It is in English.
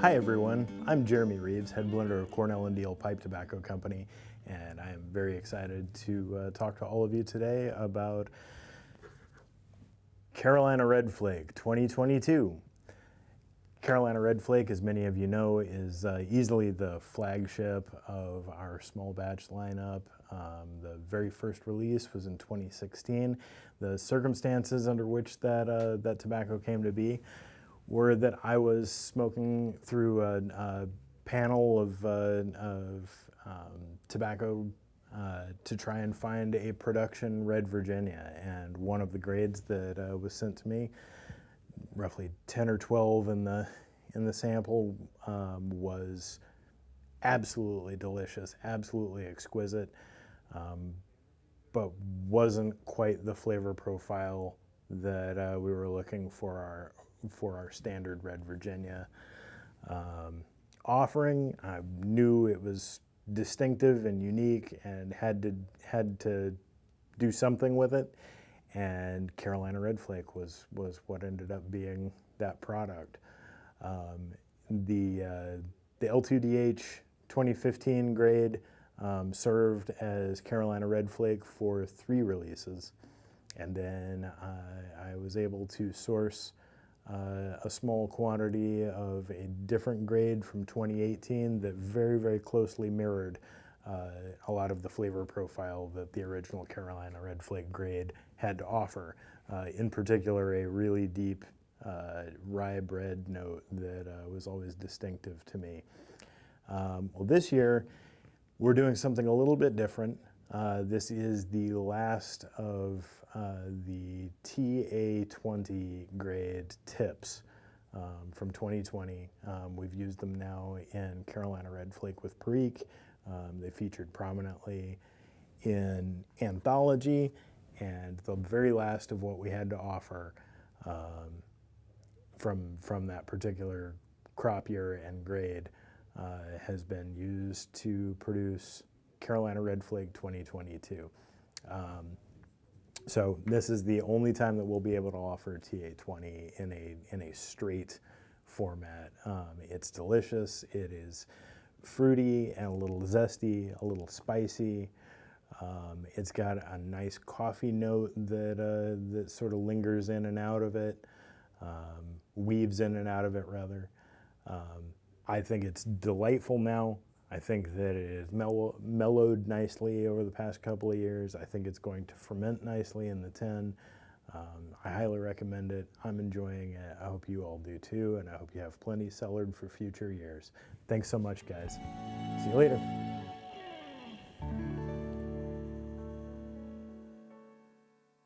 Hi everyone, I'm Jeremy Reeves, head blender of Cornell and Diehl Pipe Tobacco Company, and I am very excited to talk to all of you today about Carolina Red Flake 2022. Carolina Red Flake, as many of you know, is easily the flagship of our small batch lineup. The very first release was in 2016. The circumstances under which that tobacco came to be were that I was smoking through a panel of tobacco to try and find a production Red Virginia, and one of the grades that was sent to me, roughly 10 or 12 in the sample, was absolutely delicious, absolutely exquisite, but wasn't quite the flavor profile that we were looking for our standard Red Virginia offering. I knew it was distinctive and unique and had to do something with it, and Carolina Red Flake was what ended up being that product. The L2DH 2015 grade served as Carolina Red Flake for 3 releases, and then I was able to source a small quantity of a different grade from 2018 that very, very closely mirrored a lot of the flavor profile that the original Carolina Red Flake grade had to offer. In particular, a really deep rye bread note that was always distinctive to me. Well, this year, we're doing something a little bit different. This is the last of the TA20 grade tips from 2020. We've used them now in Carolina Red Flake with Perique. They featured prominently in Anthology, and the very last of what we had to offer from that particular crop year and grade has been used to produce Carolina Red Flake 2022. So this is the only time that we'll be able to offer TA20 in a straight format. It's delicious. It is fruity and a little zesty, a little spicy. It's got a nice coffee note that sort of lingers in and out of it, weaves in and out of it rather. I think it's delightful now. I think that it is mellowed nicely over the past couple of years. I think it's going to ferment nicely in the tin. I highly recommend it. I'm enjoying it. I hope you all do too, and I hope you have plenty cellared for future years. Thanks so much, guys. See you later.